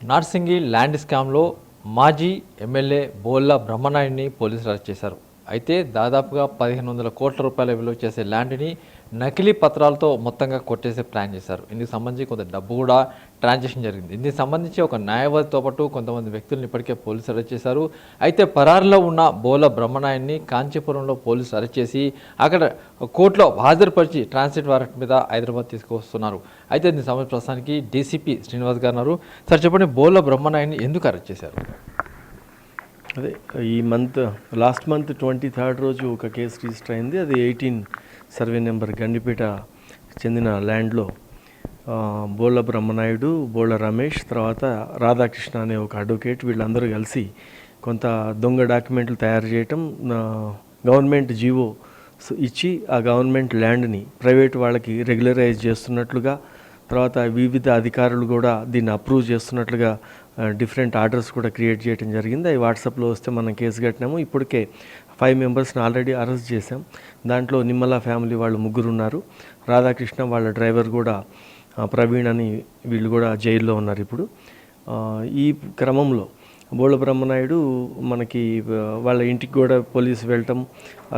Narsingi land స్కామ్లో మాజీ MLA Bolla బ్రహ్మనాయుడిని పోలీసులు అరెస్ట్ చేశారు. అయితే దాదాపుగా 1500 కోట్ల రూపాయల విలువ చేసే ల్యాండ్ని నకిలీ పత్రాలతో మొత్తంగా కొట్టేసే ప్లాన్ చేశారు. ఇందుకు సంబంధించి కొంత డబ్బు కూడా ట్రాన్సాక్షన్ జరిగింది. ఇందుకు సంబంధించి ఒక న్యాయవాదితో పాటు కొంతమంది వ్యక్తులను ఇప్పటికే పోలీసులు అరెస్ట్ చేశారు. అయితే పరారులో ఉన్న బోల్లా బ్రహ్మనాయుడిని కాంచీపురంలో పోలీసులు అరెస్ట్ చేసి అక్కడ కోర్టులో హాజరుపరిచి ట్రాన్సిట్ వారెంట్ మీద హైదరాబాద్ తీసుకొస్తున్నారు. అయితే దీనికి సంబంధించి ప్రస్తుతానికి డీసీపీ శ్రీనివాస్ గారు ఉన్నారు. సార్ చెప్పండి, బోల్లా బ్రహ్మనాయుడిని ఎందుకు అరెస్ట్ చేశారు? అదే ఈ లాస్ట్ మంత్ 23rd రోజు ఒక కేసు రిజిస్టర్ అయింది. అది 18 సర్వే నెంబర్ గండిపేట చెందిన ల్యాండ్లో బోళ్ళ బ్రహ్మనాయుడు, బోళ్ళ రమేష్, తర్వాత రాధాకృష్ణ అనే ఒక అడ్వకేట్ వీళ్ళందరూ కలిసి కొంత దొంగ డాక్యుమెంట్లు తయారు చేయటం, గవర్నమెంట్ జీవో ఇచ్చి ఆ గవర్నమెంట్ ల్యాండ్ని ప్రైవేట్ వాళ్ళకి రెగ్యులరైజ్ చేస్తున్నట్లుగా, తర్వాత వివిధ అధికారులు కూడా దీన్ని అప్రూవ్ చేస్తున్నట్లుగా డిఫరెంట్ ఆర్డర్స్ కూడా క్రియేట్ చేయడం జరిగింది. అవి వాట్సాప్లో వస్తే మనం కేసు కట్టినాము. ఇప్పటికే 5 మెంబర్స్ని ఆల్రెడీ అరెస్ట్ చేశాం. దాంట్లో నిమ్మల ఫ్యామిలీ వాళ్ళు 3 ఉన్నారు. రాధాకృష్ణ వాళ్ళ డ్రైవర్ కూడా ప్రవీణ్ అని వీళ్ళు కూడా జైల్లో ఉన్నారు ఇప్పుడు. ఈ క్రమంలో బోళ్ళ బ్రహ్మనాయుడు మనకి వాళ్ళ ఇంటికి కూడా పోలీసు వెళ్ళటం,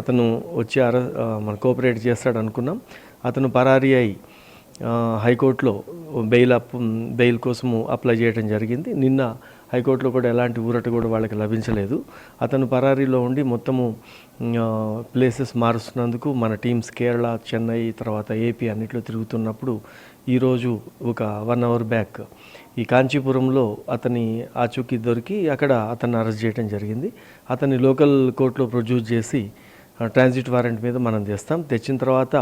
అతను వచ్చి మన కోఆపరేట్ చేస్తాడు అనుకున్నాం. అతను పరారీ అయి హైకోర్టులో బెయిల్ కోసము అప్లై చేయడం జరిగింది. నిన్న హైకోర్టులో కూడా ఎలాంటి ఊరట కూడా వాళ్ళకి లభించలేదు. అతను పరారీలో ఉండి మొత్తము ప్లేసెస్ మారుస్తున్నందుకు మన టీమ్స్ కేరళ, చెన్నై, తర్వాత ఏపీ అన్నిట్లో తిరుగుతున్నప్పుడు ఈరోజు ఒక 1 అవర్ బ్యాక్ ఈ కాంచీపురంలో అతని ఆచూకీ దొరికి అక్కడ అతన్ని అరెస్ట్ చేయడం జరిగింది. అతన్ని లోకల్ కోర్టులో ప్రొడ్యూస్ చేసి ట్రాన్సిట్ వారెంట్ మీద మనం తెచ్చిన తర్వాత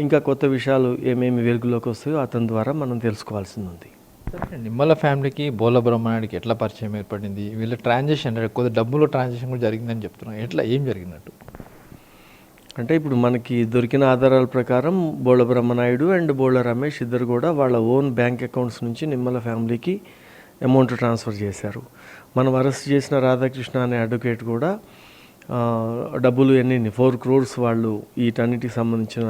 ఇంకా కొత్త విషయాలు ఏమేమి వెలుగులోకి వస్తాయో అతని ద్వారా మనం తెలుసుకోవాల్సింది ఉంది. నిమ్మల ఫ్యామిలీకి బోళ్ళ బ్రహ్మనాయుడికి ఎట్లా పరిచయం ఏర్పడింది? వీళ్ళ ట్రాన్సాక్షన్ కొద్ది డబ్బులు ట్రాన్సాక్షన్ కూడా జరిగిందని చెప్తున్నాం. ఎట్లా ఏం జరిగినట్టు అంటే ఇప్పుడు మనకి దొరికిన ఆధారాల ప్రకారం బోళ్ళ బ్రహ్మనాయుడు అండ్ బోళ్ళ రమేష్ ఇద్దరు కూడా వాళ్ళ ఓన్ బ్యాంక్ అకౌంట్స్ నుంచి నిమ్మల ఫ్యామిలీకి అమౌంట్ ట్రాన్స్ఫర్ చేశారు. మనం అరెస్ట్ చేసిన రాధాకృష్ణ అనే అడ్వకేట్ కూడా డబ్బులు 4 crores వాళ్ళు వీటన్నిటికి సంబంధించిన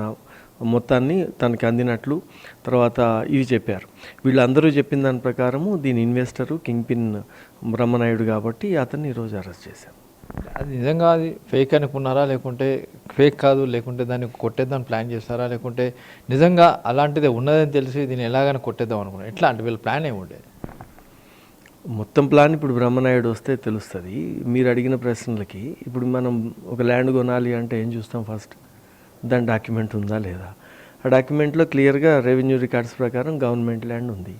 మొత్తాన్ని తనకి అందినట్లు తర్వాత ఇవి చెప్పారు. వీళ్ళందరూ చెప్పిన దాని ప్రకారము దీని ఇన్వెస్టరు కింగ్ పిన్ బ్రహ్మనాయుడు కాబట్టి అతన్ని ఈరోజు అరెస్ట్ చేశాం. అది నిజంగా అది ఫేక్ అనుకున్నారా, లేకుంటే ఫేక్ కాదు, లేకుంటే దాన్ని కొట్టేద్దాం ప్లాన్ చేస్తారా, లేకుంటే నిజంగా అలాంటిదే ఉన్నదని తెలిసి దీన్ని ఎలాగైనా కొట్టేద్దాం అనుకున్నారు? ఎట్లా అంటే వీళ్ళ ప్లాన్ ఏముండే? మొత్తం ప్లాన్ ఇప్పుడు బ్రహ్మనాయుడు వస్తే తెలుస్తుంది. మీరు అడిగిన ప్రశ్నలకి ఇప్పుడు మనం ఒక ల్యాండ్ కొనాలి అంటే ఏం చూస్తాం? ఫస్ట్ దాని డాక్యుమెంట్ ఉందా లేదా? ఆ డాక్యుమెంట్లో క్లియర్గా రెవెన్యూ రికార్డ్స్ ప్రకారం గవర్నమెంట్ ల్యాండ్ ఉంది.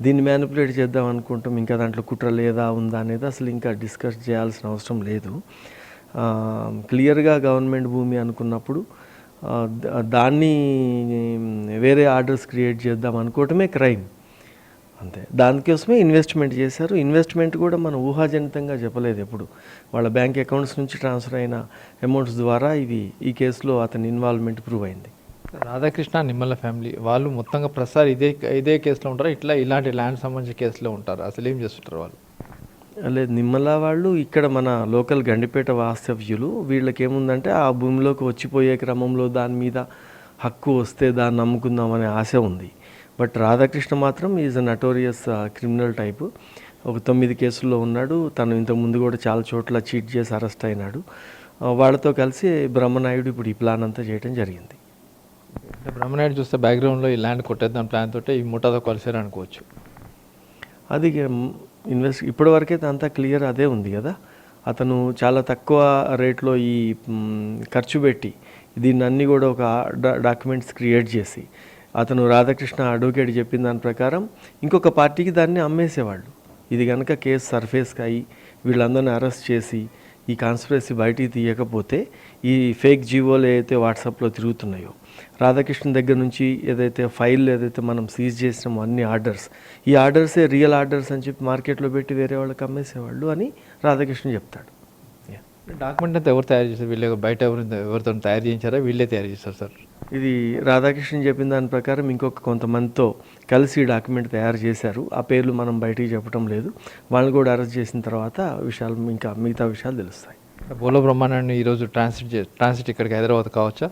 దీన్ని మ్యానిపులేట్ చేద్దాం అనుకుంటాం. ఇంకా దాంట్లో కుట్ర లేదా ఉందా అనేది అసలు ఇంకా డిస్కస్ చేయాల్సిన అవసరం లేదు. క్లియర్గా గవర్నమెంట్ భూమి అనుకున్నప్పుడు దాన్ని వేరే ఆర్డర్స్ క్రియేట్ చేద్దాం అనుకోవటమే క్రైమ్. అంతే. దానికోసమే ఇన్వెస్ట్మెంట్ చేశారు. ఇన్వెస్ట్మెంట్ కూడా మనం ఊహాజనితంగా చెప్పలేదు. ఎప్పుడు వాళ్ళ బ్యాంక్ అకౌంట్స్ నుంచి ట్రాన్స్ఫర్ అయిన అమౌంట్స్ ద్వారా ఈ కేసులో అతని ఇన్వాల్వ్మెంట్ ప్రూవ్ అయింది. రాధాకృష్ణ, నిమ్మల ఫ్యామిలీ వాళ్ళు మొత్తంగా ప్రసాద్ ఇదే కేసులో ఉంటారు, ఇలాంటి ల్యాండ్ సంబంధించిన కేసులో ఉంటారు? అసలు ఏం చేస్తుంటారు వాళ్ళు? లేదు, నిమ్మల వాళ్ళు ఇక్కడ మన లోకల్ గండిపేట వాస్తవ్యులు. వీళ్ళకి ఏముందంటే ఆ భూమిలోకి వచ్చిపోయే క్రమంలో దాని మీద హక్కు వస్తే దాన్ని నమ్ముకుందామనే ఆశ ఉంది. బట్ రాధాకృష్ణ మాత్రం is a notorious criminal type. ఒక 9 కేసుల్లో ఉన్నాడు. తను ఇంతకుముందు కూడా చాలా చోట్ల చీట్ చేసి అరెస్ట్ అయినాడు. వాళ్ళతో కలిసి బ్రహ్మనాయుడు ఇప్పుడు ఈ ప్లాన్ అంతా చేయడం జరిగింది. బ్రహ్మనాయుడు చూస్తే బ్యాక్గ్రౌండ్లో ఈ ల్యాండ్ కొట్టేద్దాం ప్లాన్ తోటే ఈ ముఠాతో కలిసారు అనుకోవచ్చు. అది ఇప్పటివరకైతే అంతా క్లియర్ అదే ఉంది కదా. అతను చాలా తక్కువ రేట్లో ఈ ఖర్చు పెట్టి దీన్ని అన్నీ కూడా ఒక డాక్యుమెంట్స్ క్రియేట్ చేసి అతను రాధాకృష్ణ అడ్వకేట్ చెప్పిన దాని ప్రకారం ఇంకొక పార్టీకి దాన్ని అమ్మేసేవాళ్ళు. ఇది కనుక కేసు సర్ఫేస్కి అయ్యి వీళ్ళందరినీ అరెస్ట్ చేసి ఈ కాన్స్పిరసీ బయటికి తీయకపోతే ఈ ఫేక్ జీవోలు ఏదైతే వాట్సాప్లో తిరుగుతున్నాయో, రాధాకృష్ణ దగ్గర నుంచి ఏదైతే ఫైల్ ఏదైతే మనం సీజ్ చేసినామో అన్ని ఆర్డర్స్, ఈ ఆర్డర్సే రియల్ ఆర్డర్స్ అని చెప్పి మార్కెట్లో పెట్టి వేరే వాళ్ళకి అమ్మేసేవాళ్ళు అని రాధాకృష్ణ చెప్తాడు. డాక్యుమెంట్ అంతా ఎవరు తయారు చేశారు? వీళ్ళు బయట ఎవరితో తయారు చేయించారా, వీళ్ళే తయారు చేస్తారు సార్? ఇది రాధాకృష్ణ చెప్పిన దాని ప్రకారం ఇంకొక కొంతమందితో కలిసి డాక్యుమెంట్ తయారు చేశారు. ఆ పేర్లు మనం బయటికి చెప్పడం లేదు. వాళ్ళని కూడా అరెస్ట్ చేసిన తర్వాత ఇంకా మిగతా విషయాలు తెలుస్తాయి. బోళ్ళ బ్రహ్మనాయుడిని ఈరోజు ట్రాన్సిట్ ఇక్కడికి హైదరాబాద్ కావచ్చా?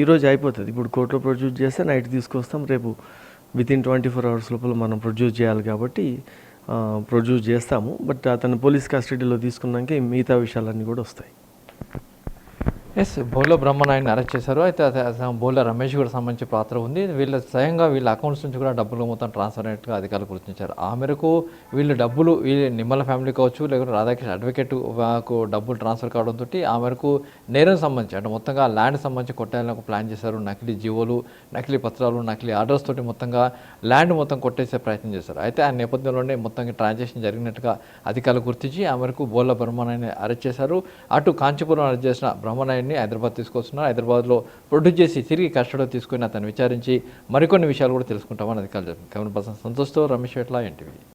ఈరోజు అయిపోతుంది. ఇప్పుడు కోర్టులో ప్రొడ్యూస్ చేస్తే నైట్ తీసుకొస్తాం. రేపు వితిన్ 24 అవర్స్ లోపల మనం ప్రొడ్యూస్ చేయాలి కాబట్టి ప్రొడ్యూస్ చేస్తాము. బట్ అతను పోలీస్ కస్టడీలో తీసుకున్నాక మిగతా విషయాలన్నీ కూడా వస్తాయి. ఎస్, బోల బ్రహ్మనాయుడిని అరెస్ట్ చేశారు. అయితే బోల రమేష్ కూడా సంబంధించి పాత్ర ఉంది. స్వయంగా వీళ్ళ అకౌంట్స్ నుంచి కూడా డబ్బులు మొత్తం ట్రాన్స్ఫర్ అయినట్టుగా అధికారులు గుర్తించారు. ఆ మేరకు వీళ్ళు డబ్బులు నిమ్మల ఫ్యామిలీ కావచ్చు, లేకుంటే రాధాకృష్ణ అడ్వకేట్ డబ్బులు ట్రాన్స్ఫర్ కావడంతో ఆ మేరకు నేరం సంబంధించి అంటే మొత్తంగా ల్యాండ్ సంబంధించి కొట్టాలని ఒక ప్లాన్ చేశారు. నకిలీ జీవోలు, నకిలీ పత్రాలు, నకిలీ ఆర్డర్స్ తోటి మొత్తంగా ల్యాండ్ మొత్తం కొట్టేసే ప్రయత్నం చేశారు. అయితే ఆ నేపథ్యంలోనే మొత్తంగా ట్రాన్సాక్షన్ జరిగినట్టుగా అధికారులు గుర్తించి ఆ మేరకు బోల బ్రహ్మనాయుడిని అరెస్ట్ చేశారు. అటు కాంచీపురం అరెస్ట్ చేసిన బ్రహ్మనాయుడిని హైదరాబాద్ తీసుకొస్తున్నారు. హైదరాబాద్లో ప్రొడ్యూస్ చేసి తిరిగి కస్టడీలో తీసుకుని అతను విచారించి మరికొన్ని విషయాలు కూడా తెలుసుకుంటామని అధికారులు చెప్పారు. కెమెరా పర్సన్ సంతోష్తో రమేష్ ఎట్లా ఎన్టీవీ.